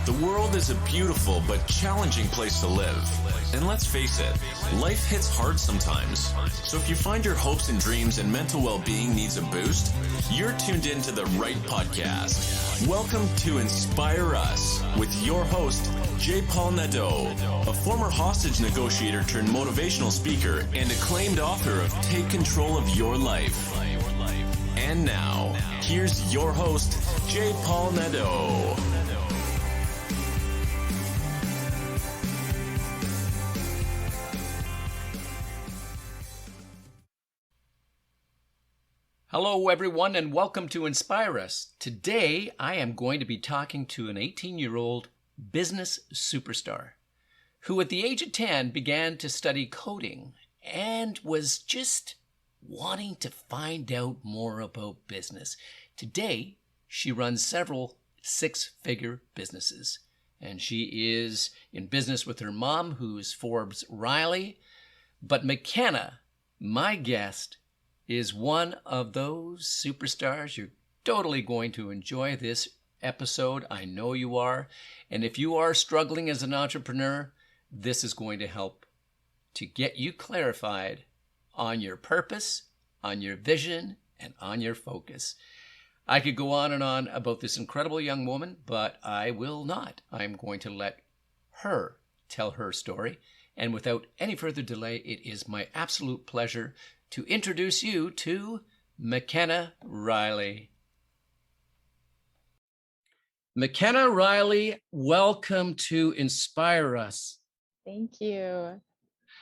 The world is a beautiful but challenging place to live. And let's face it, life hits hard sometimes. So if you find your hopes and dreams and mental well-being needs a boost, you're tuned into the right podcast. Welcome to Inspire Us with your host, J. Paul Nadeau, a former hostage negotiator turned motivational speaker and acclaimed author of Take Control of Your Life. And now, here's your host, J. Paul Nadeau. Hello, everyone, and welcome to Inspire Us. Today, I am going to be talking to an 18-year-old business superstar who, at the age of 10, began to study coding and was just wanting to find out more about business. Today, she runs several six-figure businesses, and she is in business with her mom, who's Forbes Riley. But MacKenna, my guest, is one of those superstars. You're totally going to enjoy this episode. I know you are. And if you are struggling as an entrepreneur, this is going to help to get you clarified on your purpose, on your vision, and on your focus. I could go on and on about this incredible young woman, but I will not. I'm going to let her tell her story. And without any further delay, it is my absolute pleasure to introduce you to Makenna Riley. Makenna Riley, welcome to Inspire Us. Thank you.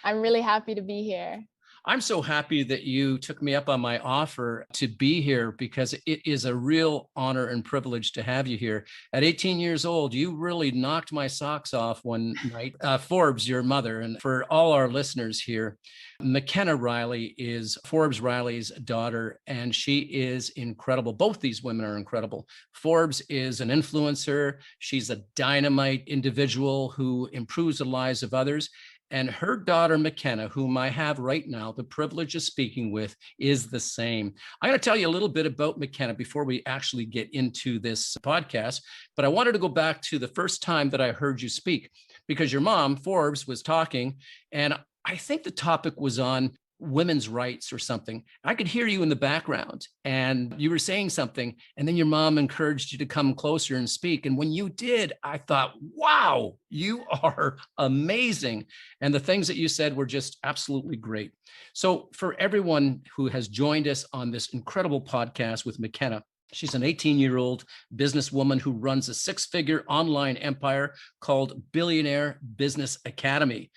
I'm really happy to be here. I'm so happy that you took me up on my offer to be here because it is a real honor and privilege to have you here. At 18 years old, you really knocked my socks off one night. Forbes, your mother, and for all our listeners here, Makenna Riley is Forbes Riley's daughter, and she is incredible. Both these women are incredible. Forbes is an influencer. She's a dynamite individual who improves the lives of others. And her daughter, Makenna, whom I have right now the privilege of speaking with, is the same. I'm going to tell you a little bit about Makenna before we actually get into this podcast. But I wanted to go back to the first time that I heard you speak, because your mom, Forbes, was talking, and I think the topic was on women's rights or something. I could hear you in the background and you were saying something, and then your mom encouraged you to come closer and speak. And when you did, I thought, wow, you are amazing. And the things that you said were just absolutely great. So for everyone who has joined us on this incredible podcast with Makenna, she's an 18-year-old businesswoman who runs a six-figure online empire called Billionaire Business Academy.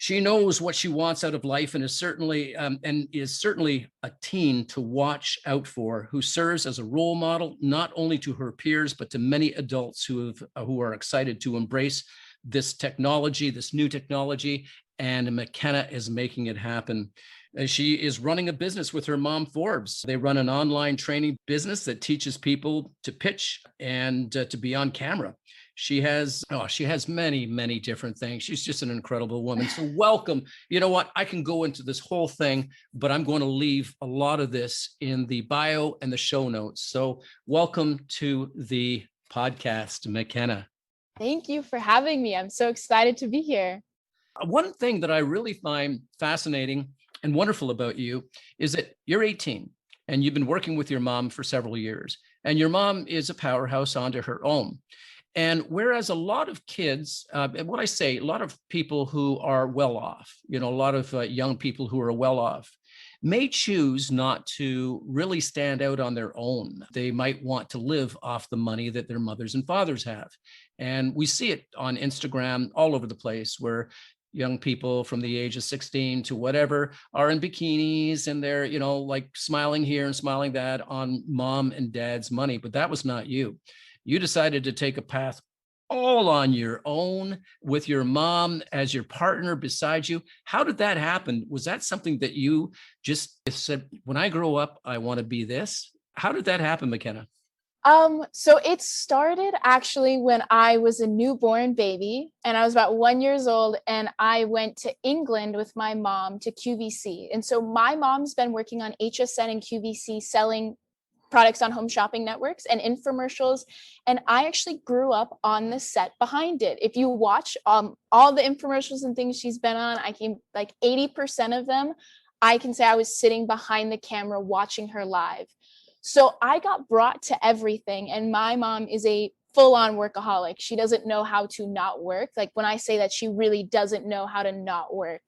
She knows what she wants out of life and is certainly a teen to watch out for, who serves as a role model not only to her peers but to many adults who are excited to embrace this technology, this new technology. And Makenna is making it happen. She is running a business with her mom, Forbes. They run an online training business that teaches people to pitch and to be on camera. She has many, many different things. She's just an incredible woman. So welcome. You know what? I can go into this whole thing, but I'm going to leave a lot of this in the bio and the show notes. So welcome to the podcast, Makenna. Thank you for having me. I'm so excited to be here. One thing that I really find fascinating and wonderful about you is that you're 18 and you've been working with your mom for several years, and your mom is a powerhouse onto her own. And whereas a lot of kids, a lot of people who are well off, a lot of young people who are well off may choose not to really stand out on their own. They might want to live off the money that their mothers and fathers have. And we see it on Instagram all over the place, where young people from the age of 16 to whatever are in bikinis and they're, like smiling here and smiling that on mom and dad's money. But that was not you. You decided to take a path all on your own with your mom as your partner beside you. How did that happen? Was that something that you just said, when I grow up, I want to be this? How did that happen, Makenna? So it started actually when I was a newborn baby and I was about 1 year old, and I went to England with my mom to QVC. And so my mom's been working on HSN and QVC selling products on home shopping networks and infomercials. And I actually grew up on the set behind it. If you watch all the infomercials and things she's been on, I can like 80% of them, I can say I was sitting behind the camera watching her live. So I got brought to everything. And my mom is a full-on workaholic. She doesn't know how to not work. Like when I say that, she really doesn't know how to not work.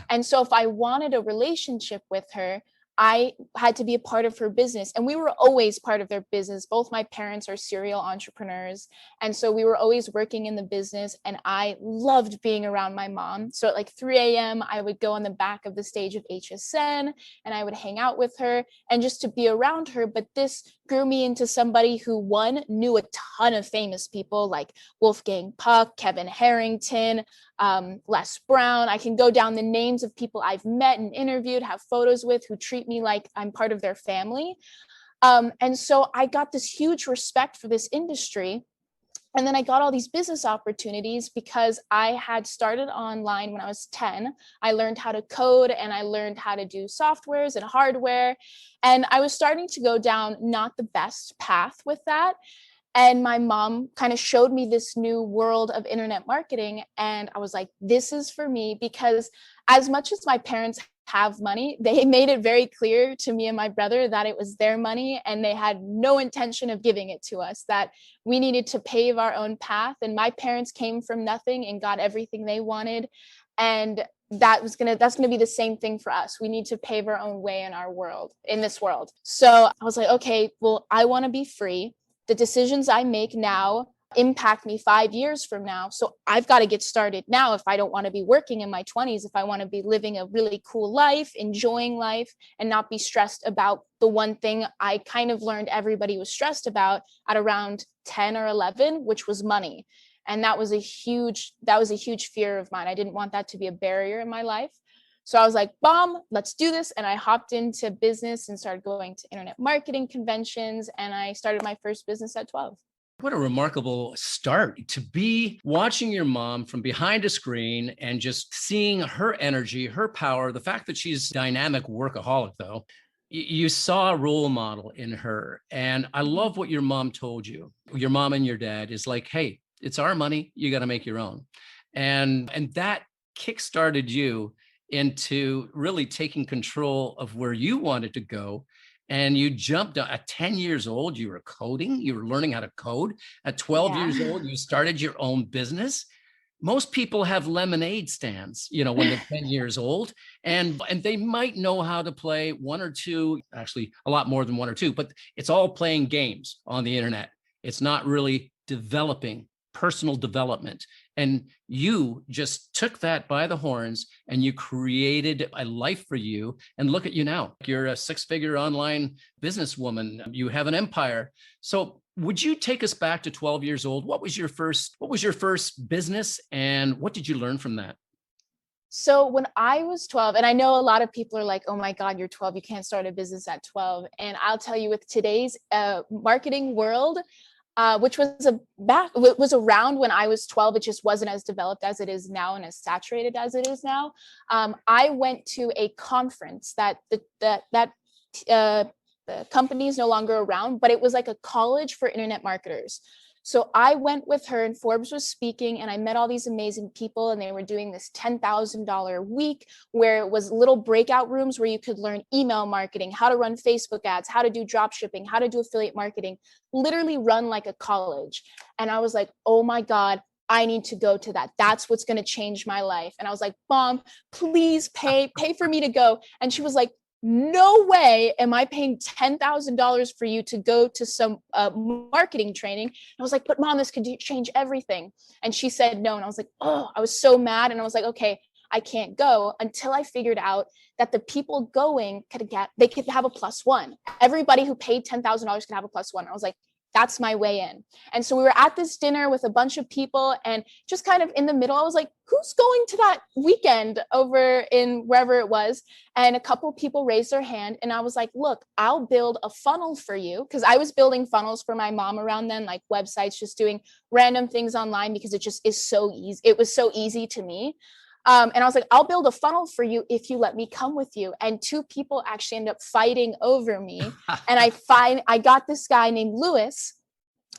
And so if I wanted a relationship with her, I had to be a part of her business. And we were always part of their business. Both my parents are serial entrepreneurs. And so we were always working in the business. And I loved being around my mom. So at like 3 a.m., I would go on the back of the stage of HSN and I would hang out with her and just to be around her. But this grew me into somebody who, one, knew a ton of famous people like Wolfgang Puck, Kevin Harrington, Les Brown. I can go down the names of people I've met and interviewed, have photos with, who treat me like I'm part of their family. And so I got this huge respect for this industry. And then I got all these business opportunities because I had started online when I was 10. I learned how to code and I learned how to do softwares and hardware. And I was starting to go down not the best path with that. And my mom kind of showed me this new world of internet marketing. And I was like, this is for me, because as much as my parents have money, they made it very clear to me and my brother that it was their money and they had no intention of giving it to us, that we needed to pave our own path. And my parents came from nothing and got everything they wanted. And that's gonna be the same thing for us. We need to pave our own way in our world, in this world. So I was like, okay, well, I want to be free. The decisions I make now impact me 5 years from now. So I've got to get started now if I don't want to be working in my 20s, if I want to be living a really cool life, enjoying life, and not be stressed about the one thing I kind of learned everybody was stressed about at around 10 or 11, which was money. And that was a huge fear of mine. I didn't want that to be a barrier in my life. So I was like, Mom, let's do this. And I hopped into business and started going to internet marketing conventions. And I started my first business at 12. What a remarkable start to be watching your mom from behind a screen and just seeing her energy, her power, the fact that she's dynamic workaholic, though. You saw a role model in her. And I love what your mom told you. Your mom and your dad is like, hey, it's our money. You got to make your own. And that kickstarted you into really taking control of where you wanted to go. And you jumped at 10 years old, you were coding, you were learning how to code. At 12 years old, you started your own business. Most people have lemonade stands, when they're 10 years old, and they might know how to play one or two, actually a lot more than one or two, but it's all playing games on the internet. It's not really developing personal development. And you just took that by the horns and you created a life for you. And look at you now. You're a 6-figure online businesswoman. You have an empire. So would you take us back to 12 years old? What was your first business and what did you learn from that? So when I was 12, and I know a lot of people are like, oh my God, you're 12, you can't start a business at 12. And I'll tell you, with today's marketing world, which was around when I was 12. It just wasn't as developed as it is now and as saturated as it is now. I went to a conference that the company is no longer around, but it was like a college for internet marketers. So I went with her and Forbes was speaking and I met all these amazing people and they were doing this $10,000 week where it was little breakout rooms where you could learn email marketing, how to run Facebook ads, how to do drop shipping, how to do affiliate marketing, literally run like a college. And I was like, oh my God, I need to go to that. That's what's going to change my life. And I was like, Mom, please pay for me to go. And she was like, no way am I paying $10,000 for you to go to some marketing training. And I was like, but Mom, this could change everything. And she said no. And I was like, oh, I was so mad. And I was like, okay, I can't go until I figured out that the people going could have a +1. Everybody who paid $10,000 could have a +1. I was like, that's my way in. And so we were at this dinner with a bunch of people and just kind of in the middle, I was like, who's going to that weekend over in wherever it was? And a couple of people raised their hand and I was like, look, I'll build a funnel for you. Cause I was building funnels for my mom around then, like websites, just doing random things online because it just is so easy. It was so easy to me. And I was like, I'll build a funnel for you if you let me come with you. And two people actually ended up fighting over me. And I got this guy named Lewis,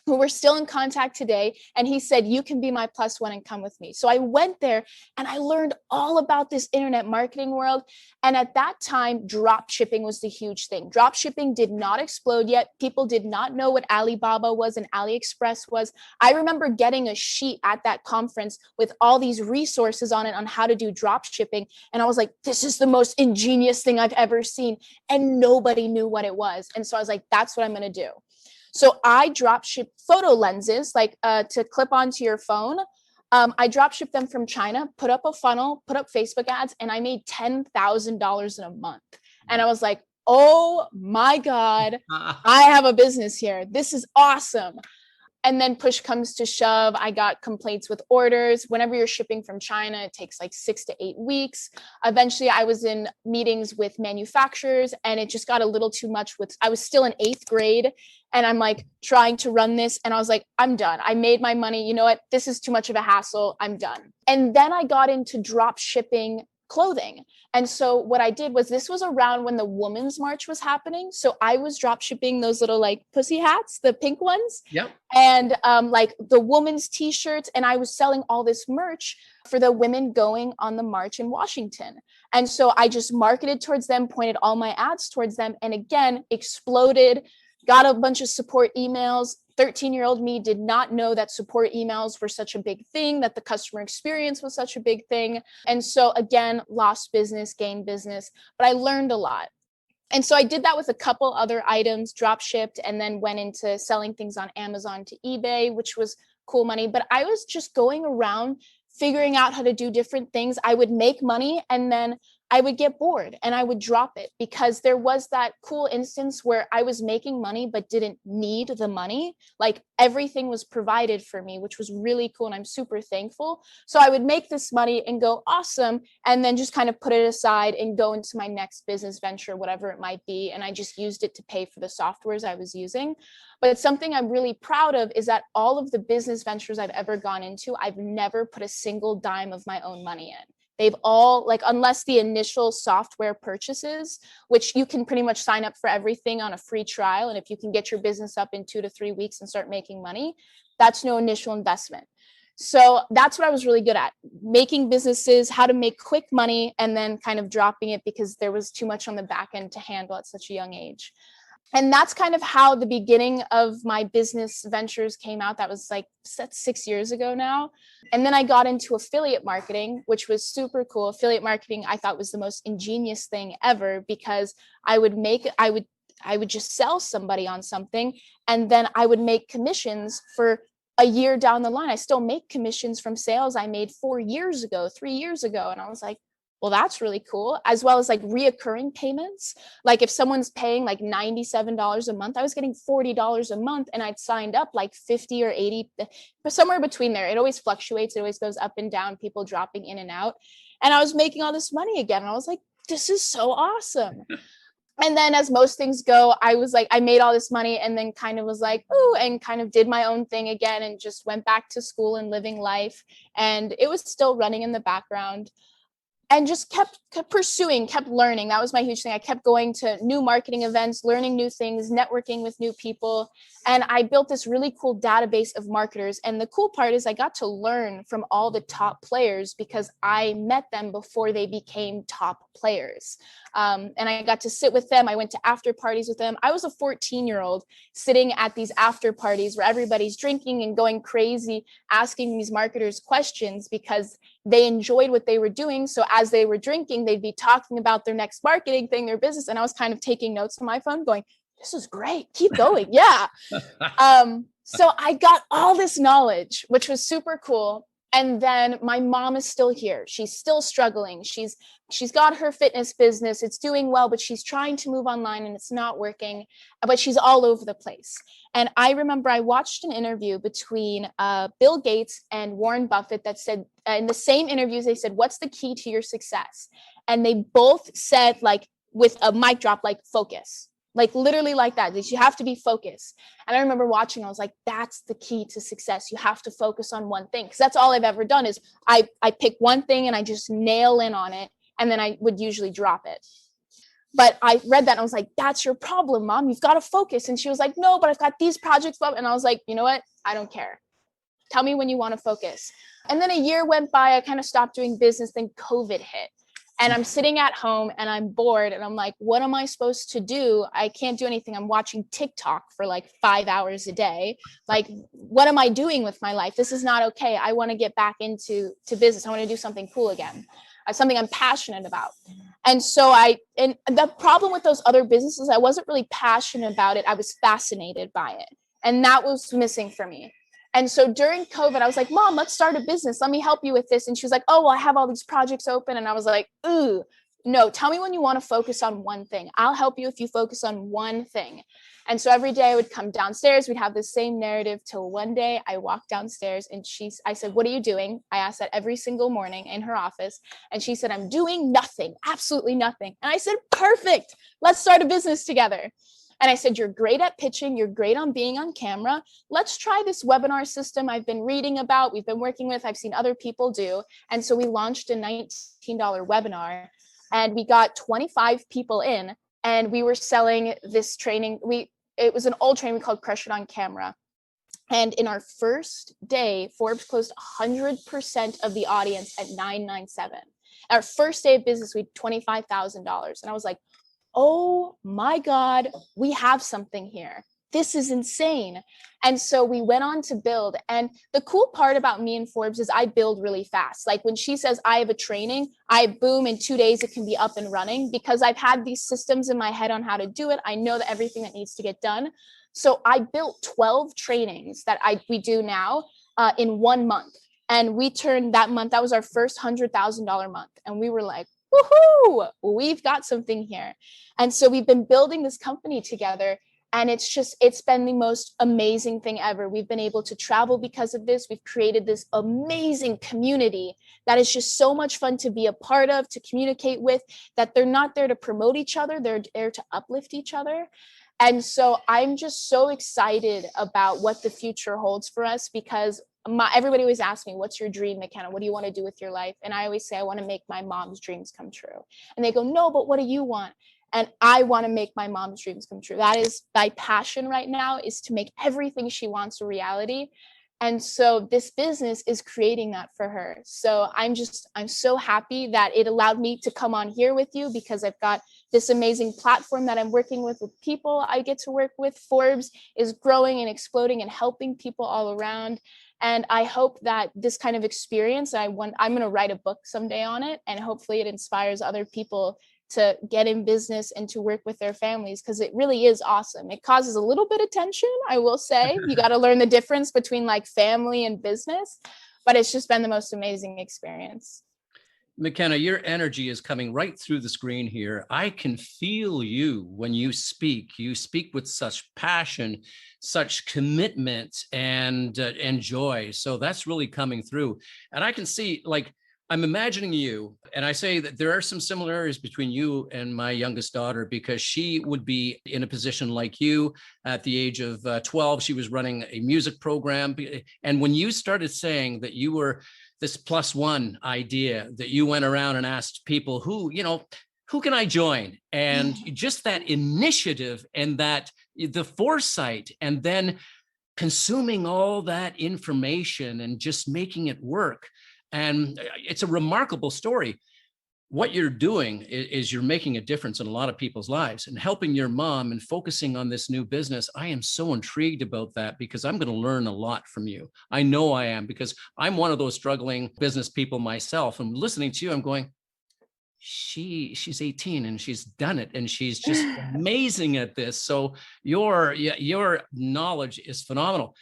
who we're still in contact today. And he said, you can be my plus one and come with me. So I went there and I learned all about this internet marketing world. And at that time, drop shipping was the huge thing. Drop shipping did not explode yet. People did not know what Alibaba was and AliExpress was. I remember getting a sheet at that conference with all these resources on it on how to do drop shipping. And I was like, this is the most ingenious thing I've ever seen. And nobody knew what it was. And so I was like, that's what I'm going to do. So I drop ship photo lenses, like to clip onto your phone. I drop ship them from China, put up a funnel, put up Facebook ads, and I made $10,000 in a month. And I was like, oh my God, I have a business here. This is awesome. And then push comes to shove, I got complaints with orders. Whenever you're shipping from China, it takes like 6 to 8 weeks. Eventually, I was in meetings with manufacturers and it just got a little too much I was still in 8th grade and I'm like trying to run this. And I was like, I'm done. I made my money. You know what? This is too much of a hassle. I'm done. And then I got into drop shipping clothing. And so what I did was, this was around when the Women's March was happening. So I was drop shipping those little like pussy hats, the pink ones. Yep. And like the women's t-shirts. And I was selling all this merch for the women going on the march in Washington. And so I just marketed towards them, pointed all my ads towards them. And again, exploded, got a bunch of support emails. 13-year-old me did not know that support emails were such a big thing, that the customer experience was such a big thing. And so again, lost business, gained business, but I learned a lot. And so I did that with a couple other items, drop shipped, and then went into selling things on Amazon to eBay, which was cool money. But I was just going around figuring out how to do different things. I would make money and then I would get bored and I would drop it, because there was that cool instance where I was making money but didn't need the money. Like everything was provided for me, which was really cool. And I'm super thankful. So I would make this money and go, awesome. And then just kind of put it aside and go into my next business venture, whatever it might be. And I just used it to pay for the softwares I was using. But it's something I'm really proud of, is that all of the business ventures I've ever gone into, I've never put a single dime of my own money in. They've all, like, unless the initial software purchases, which you can pretty much sign up for everything on a free trial. And if you can get your business up in 2 to 3 weeks and start making money, that's no initial investment. So that's what I was really good at, making businesses, how to make quick money, and then kind of dropping it because there was too much on the back end to handle at such a young age. And that's kind of how the beginning of my business ventures came out. That was like 6 years ago now. And then I got into affiliate marketing, which was super cool. Affiliate marketing, I thought, was the most ingenious thing ever, because I would just sell somebody on something, and then I would make commissions for a year down the line. I still make commissions from sales I made 4 years ago, 3 years ago. And I was like, well, that's really cool. As well as like reoccurring payments. Like if someone's paying like $97 a month, I was getting $40 a month, and I'd signed up like 50 or 80, but somewhere between there. It always fluctuates. It always goes up and down, people dropping in and out. And I was making all this money again. And I was like, this is so awesome. And then, as most things go, I was like, I made all this money and then kind of was like, ooh, and kind of did my own thing again and just went back to school and living life. And it was still running in the background. And just kept pursuing, kept learning. That was my huge thing. I kept going to new marketing events, learning new things, networking with new people. And I built this really cool database of marketers. And the cool part is I got to learn from all the top players because I met them before they became top players. And I got to sit with them. I went to after parties with them. I was a 14-year-old sitting at these after parties where everybody's drinking and going crazy, asking these marketers questions because they enjoyed what they were doing. So as they were drinking, they'd be talking about their next marketing thing, their business. And I was kind of taking notes on my phone going, this is great. Keep going. Yeah. So I got all this knowledge, which was super cool. And then my mom is still here. She's still struggling. She's got her fitness business. It's doing well, but she's trying to move online and it's not working, but she's all over the place. And I remember I watched an interview between Bill Gates and Warren Buffett that said, in the same interviews, they said, what's the key to your success? And they both said, like, with a mic drop, like, focus. like literally like that. You have to be focused. And I remember watching, I was like, that's the key to success. You have to focus on one thing. Cause that's all I've ever done is I pick one thing and I just nail in on it. And then I would usually drop it. But I read that and I was like, that's your problem, Mom. You've got to focus. And she was like, no, but I've got these projects. And I was like, you know what? I don't care. Tell me when you want to focus. And then a year went by. I kind of stopped doing business. Then COVID hit. And I'm sitting at home and I'm bored. And I'm like, what am I supposed to do? I can't do anything. I'm watching TikTok for like 5 hours a day. Like, what am I doing with my life? This is not okay. I want to get back into business. I want to do something cool again. Something I'm passionate about. And so and the problem with those other businesses, I wasn't really passionate about it. I was fascinated by it. And that was missing for me. And so during COVID, I was like, Mom, let's start a business. Let me help you with this. And she was like, oh, well, I have all these projects open. And I was like, ooh, no, tell me when you want to focus on one thing. I'll help you if you focus on one thing. And so every day I would come downstairs, we'd have the same narrative till one day I walked downstairs and I said, what are you doing? I asked that every single morning in her office. And she said, I'm doing nothing, absolutely nothing. And I said, perfect. Let's start a business together. And I said, you're great at pitching. You're great on being on camera. Let's try this webinar system I've been reading about, we've been working with, I've seen other people do. And so we launched a $19 webinar and we got 25 people in and we were selling this training. It was an old training called Crush It on Camera. And in our first day, Forbes closed 100% of the audience at $997. Our first day of business, we had $25,000. And I was like, oh my God, we have something here. This is insane. And so we went on to build. And the cool part about me and Forbes is I build really fast. Like when she says I have a training, boom, in 2 days, it can be up and running because I've had these systems in my head on how to do it. I know that everything that needs to get done. So I built 12 trainings that we do now in 1 month. And we turned that month, that was our first $100,000 month. And we were like, woohoo, we've got something here. And so we've been building this company together. And it's been the most amazing thing ever. We've been able to travel because of this. We've created this amazing community that is just so much fun to be a part of, to communicate with, that they're not there to promote each other. They're there to uplift each other. And so I'm just so excited about what the future holds for us because everybody always asks me, what's your dream, Makenna? What do you want to do with your life? And I always say, I want to make my mom's dreams come true. And they go, no, but what do you want? And I want to make my mom's dreams come true. That is my passion right now, is to make everything she wants a reality. And so this business is creating that for her. So I'm so happy that it allowed me to come on here with you because I've got this amazing platform that I'm working with people I get to work with. Forbes is growing and exploding and helping people all around. And I hope that this kind of experience, I'm going to write a book someday on it, and hopefully it inspires other people to get in business and to work with their families, because it really is awesome. It causes a little bit of tension, I will say. You got to learn the difference between like family and business, but it's just been the most amazing experience. Makenna, your energy is coming right through the screen here. I can feel you when you speak. You speak with such passion, such commitment, and joy. So that's really coming through. And I can see, like, I'm imagining you, and I say that there are some similarities between you and my youngest daughter, because she would be in a position like you at the age of 12. She was running a music program. And when you started saying that you were this +1 idea, that you went around and asked people who can I join? And just that initiative and that the foresight, and then consuming all that information and just making it work. And it's a remarkable story. What you're doing is you're making a difference in a lot of people's lives and helping your mom and focusing on this new business. I am so intrigued about that because I'm going to learn a lot from you. I know I am, because I'm one of those struggling business people myself. And listening to you, I'm going, she's 18 and she's done it, and she's just amazing at this. So your knowledge is phenomenal.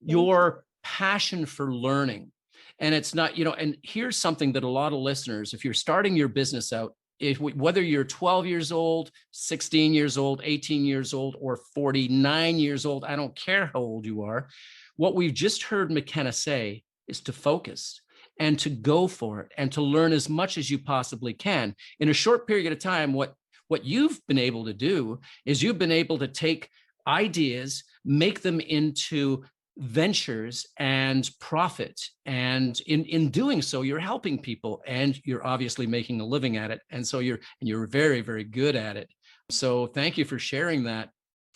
Your passion for learning. And it's not, and here's something that a lot of listeners, if you're starting your business out, whether you're 12 years old, 16 years old, 18 years old, or 49 years old, I don't care how old you are, what we've just heard Makenna say is to focus and to go for it and to learn as much as you possibly can. In a short period of time, what what you've been able to do is you've been able to take ideas, make them into ventures and profit. And in doing so, you're helping people, and you're obviously making a living at it. And so you're very, very good at it. So thank you for sharing that.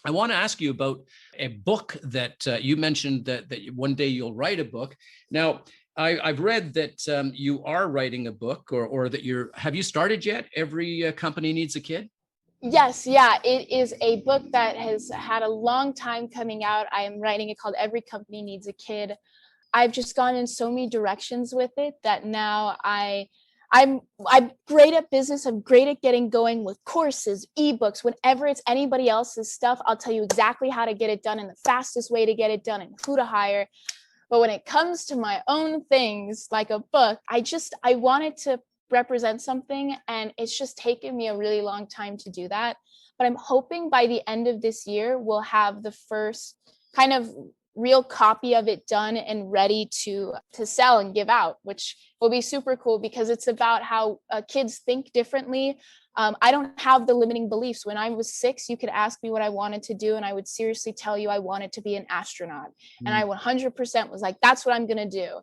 I want to ask you about a book that you mentioned that one day you'll write a book. Now, I've read that you are writing a book, or that have you started yet? Every company needs a kid. Yes, yeah, it is a book that has had a long time coming out. I am writing it called Every Company Needs a Kid. I've just gone in so many directions with it that now I'm great at business. I'm great at getting going with courses, ebooks, whenever it's anybody else's stuff. I'll tell you exactly how to get it done and the fastest way to get it done and who to hire. But when it comes to my own things, like a book, I wanted to represent something, and it's just taken me a really long time to do that. But I'm hoping by the end of this year, we'll have the first kind of real copy of it done and ready to sell and give out, which will be super cool because it's about how kids think differently. I don't have the limiting beliefs. When I was 6, you could ask me what I wanted to do, and I would seriously tell you I wanted to be an astronaut. And I 100% was like, that's what I'm going to do.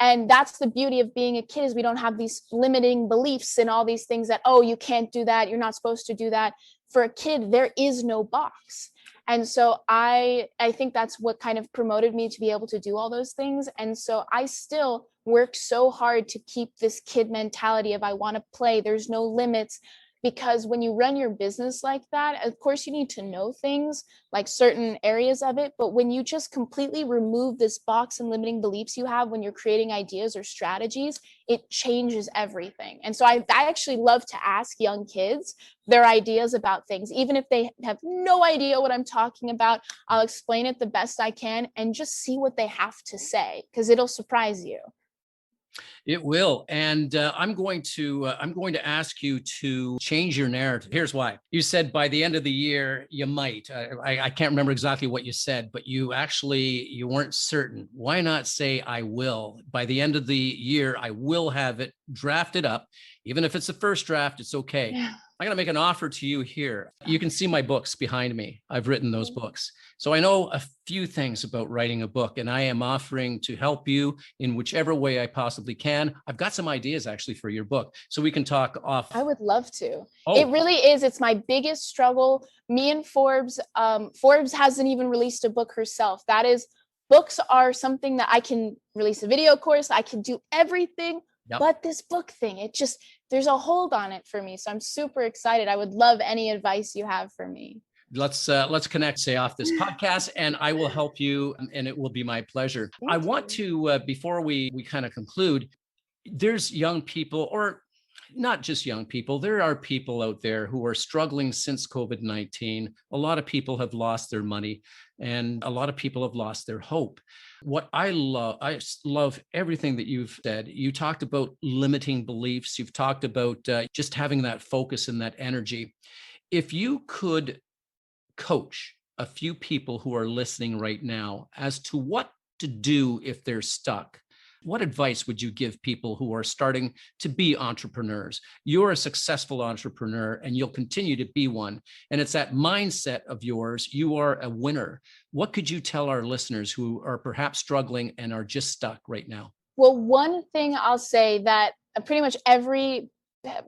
And that's the beauty of being a kid, is we don't have these limiting beliefs and all these things that, oh, you can't do that, you're not supposed to do that. For a kid, there is no box. And so I think that's what kind of promoted me to be able to do all those things. And so I still work so hard to keep this kid mentality of I want to play, there's no limits. Because when you run your business like that, of course, you need to know things like certain areas of it. But when you just completely remove this box and limiting beliefs you have when you're creating ideas or strategies, it changes everything. And so I actually love to ask young kids their ideas about things. Even if they have no idea what I'm talking about, I'll explain it the best I can and just see what they have to say, because it'll surprise you. It will. And I'm going to ask you to change your narrative. Here's why. You said by the end of the year, you might. I can't remember exactly what you said, but you weren't certain. Why not say I will? By the end of the year, I will have it drafted up. Even if it's the first draft, it's okay. Yeah. I'm going to make an offer to you here. You can see my books behind me. I've written those books. So I know a few things about writing a book, and I am offering to help you in whichever way I possibly can. I've got some ideas actually for your book, so we can talk off. I would love to. Oh. It really is. It's my biggest struggle. Me and Forbes, Forbes hasn't even released a book herself. That is, books are something that I can release a video course. I can do everything. Yep. But this book thing, there's a hold on it for me. So I'm super excited. I would love any advice you have for me. Let's connect, say, off this podcast, and I will help you, and it will be my pleasure. I want to, before we kind of conclude, there's young people, or not just young people, there are people out there who are struggling since COVID-19. A lot of people have lost their money, and a lot of people have lost their hope. What I love everything that you've said. You talked about limiting beliefs. You've talked about just having that focus and that energy. If you could coach a few people who are listening right now as to what to do if they're stuck, what advice would you give people who are starting to be entrepreneurs? You're a successful entrepreneur, and you'll continue to be one. And it's that mindset of yours. You are a winner. What could you tell our listeners who are perhaps struggling and are just stuck right now? Well, one thing I'll say that pretty much every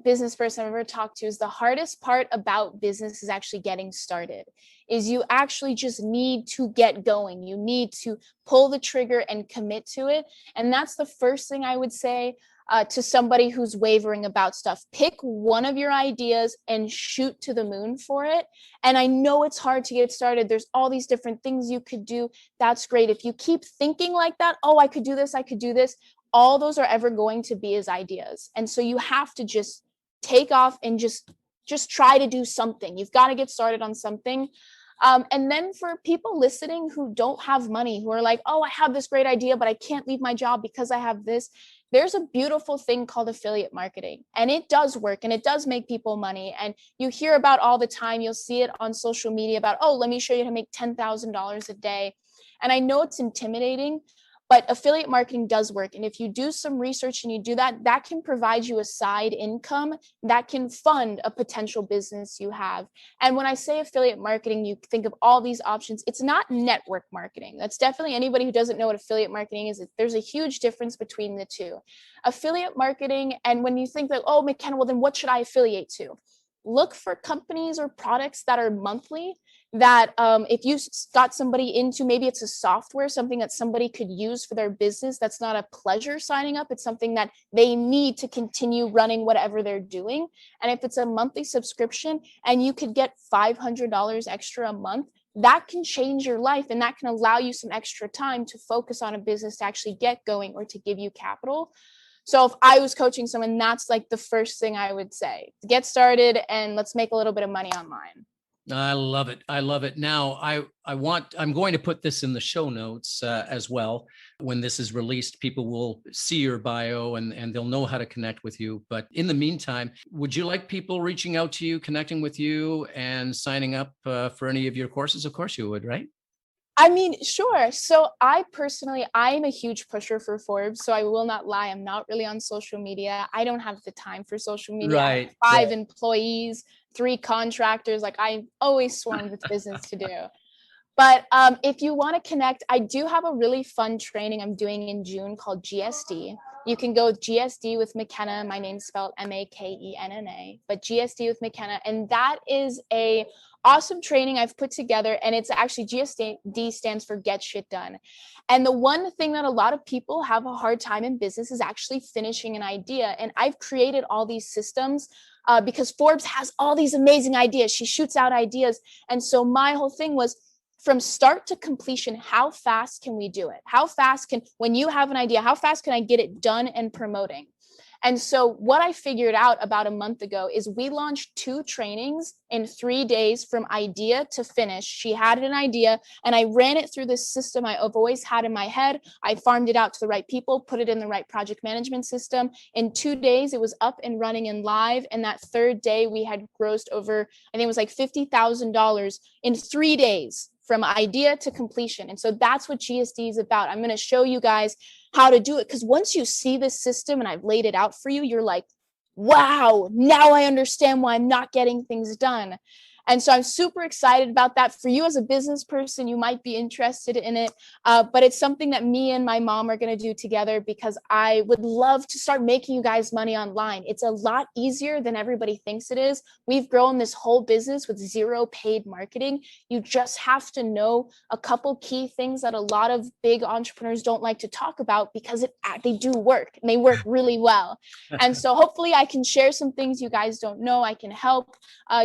business person I've ever talked to is the hardest part about business is actually getting started. Is you actually just need to get going. You need to pull the trigger and commit to it. And that's the first thing I would say to somebody who's wavering about stuff. Pick one of your ideas and shoot to the moon for it. And I know it's hard to get started. There's all these different things you could do. That's great. If you keep thinking like that, oh, I could do this, all those are ever going to be as ideas. And so you have to just take off and just try to do something. You've got to get started on something. And then for people listening who don't have money, who are like, oh, I have this great idea, but I can't leave my job because I have this. There's a beautiful thing called affiliate marketing, and it does work, and it does make people money. And you hear about all the time. You'll see it on social media about, oh, let me show you how to make $10,000 a day. And I know it's intimidating, But affiliate marketing does work. And if you do some research and you do that, that can provide you a side income that can fund a potential business you have. And when I say affiliate marketing, you think of all these options. It's not network marketing. That's definitely anybody who doesn't know what affiliate marketing is. There's a huge difference between the two. Affiliate marketing, and when you think that, oh, MacKenna, well, then what should I affiliate to? Look for companies or products that are monthly, that if you got somebody into, maybe it's a software, something that somebody could use for their business, that's not a pleasure signing up, it's something that they need to continue running whatever they're doing. And if it's a monthly subscription and you could get $500 extra a month, that can change your life, and that can allow you some extra time to focus on a business to actually get going or to give you capital. So if I was coaching someone, that's like the first thing I would say: get started and let's make a little bit of money online. I love it. I love it. Now, I'm going to put this in the show notes as well. When this is released, people will see your bio and they'll know how to connect with you. But in the meantime, would you like people reaching out to you, connecting with you, and signing up for any of your courses? Of course you would, right? I mean, sure. So I am a huge pusher for Forbes. So I will not lie. I'm not really on social media. I don't have the time for social media. Right. I have 5 employees, 3 contractors. Like, I'm always swarmed with business to do. But if you want to connect, I do have a really fun training I'm doing in June called GSD. You can go with GSD with MacKenna. My name's spelled MAKENNA, but GSD with MacKenna. And that is a awesome training I've put together. And it's actually, GSD stands for Get Shit Done. And the one thing that a lot of people have a hard time in business is actually finishing an idea. And I've created all these systems because Forbes has all these amazing ideas. She shoots out ideas. And so my whole thing was, from start to completion, how fast can we do it? When you have an idea, how fast can I get it done and promoting? And so what I figured out about a month ago is we launched 2 trainings in 3 days from idea to finish. She had an idea and I ran it through this system I've always had in my head. I farmed it out to the right people, put it in the right project management system. In 2 days, it was up and running and live. And that 3rd day, we had grossed over, I think it was like $50,000 in 3 days, from idea to completion. And so that's what GSD is about. I'm going to show you guys how to do it, because once you see this system and I've laid it out for you, you're like, wow, now I understand why I'm not getting things done. And so I'm super excited about that. For you as a business person, you might be interested in it, but it's something that me and my mom are going to do together, because I would love to start making you guys money online. It's a lot easier than everybody thinks it is. We've grown this whole business with 0 paid marketing. You just have to know a couple key things that a lot of big entrepreneurs don't like to talk about, because they do work and they work really well. And so hopefully I can share some things you guys don't know. I can help.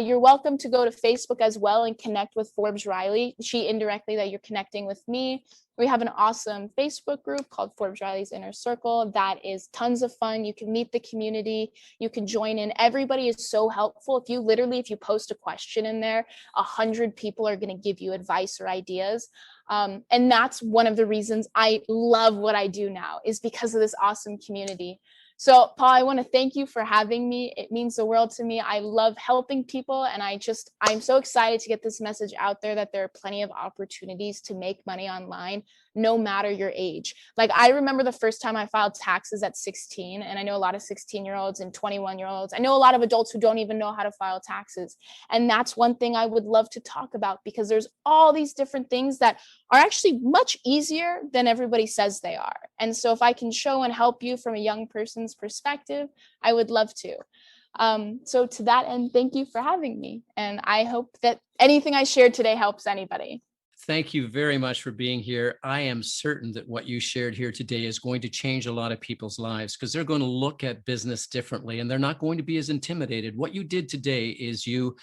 You're welcome to go to Facebook as well and connect with Forbes Riley. She indirectly that you're connecting with me. We have an awesome Facebook group called Forbes Riley's Inner Circle. That is tons of fun. You can meet the community. You can join in. Everybody is so helpful. If you post a question in there, 100 people are going to give you advice or ideas. And that's one of the reasons I love what I do now, is because of this awesome community. So Paul, I want to thank you for having me. It means the world to me. I love helping people. And I'm so excited to get this message out there that there are plenty of opportunities to make money online, no matter your age. Like, I remember the first time I filed taxes at 16, and I know a lot of 16-year-olds and 21-year-olds. I know a lot of adults who don't even know how to file taxes. And that's one thing I would love to talk about, because there's all these different things that are actually much easier than everybody says they are. And so if I can show and help you from a young person's perspective, I would love to. So to that end, thank you for having me. And I hope that anything I shared today helps anybody. Thank you very much for being here. I am certain that what you shared here today is going to change a lot of people's lives, because they're going to look at business differently and they're not going to be as intimidated. What you did today is you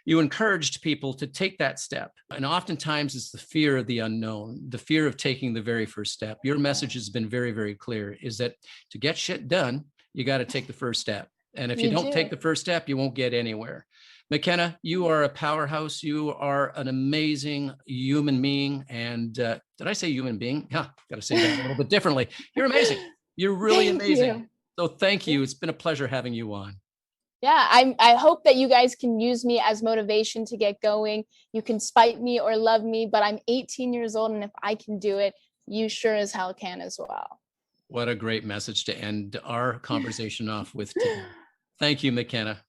encouraged people to take that step. And oftentimes it's the fear of the unknown, the fear of taking the very first step. Your message has been very, very clear, is that to get shit done, you got to take the first step. And if you don't take the first step, you won't get anywhere. MacKenna, you are a powerhouse. You are an amazing human being. And did I say human being? Yeah, got to say that a little bit differently. You're amazing. You're really amazing. So thank you. It's been a pleasure having you on. Yeah, I hope that you guys can use me as motivation to get going. You can spite me or love me, but I'm 18 years old. And if I can do it, you sure as hell can as well. What a great message to end our conversation off with today. Thank you, MacKenna.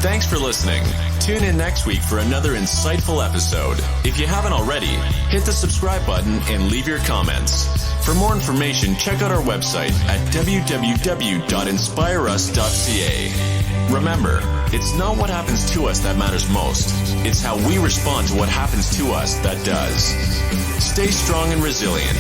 Thanks for listening. Tune in next week for another insightful episode. If you haven't already, hit the subscribe button and leave your comments. For more information, check out our website at www.inspireus.ca. Remember, it's not what happens to us that matters most. It's how we respond to what happens to us that does. Stay strong and resilient.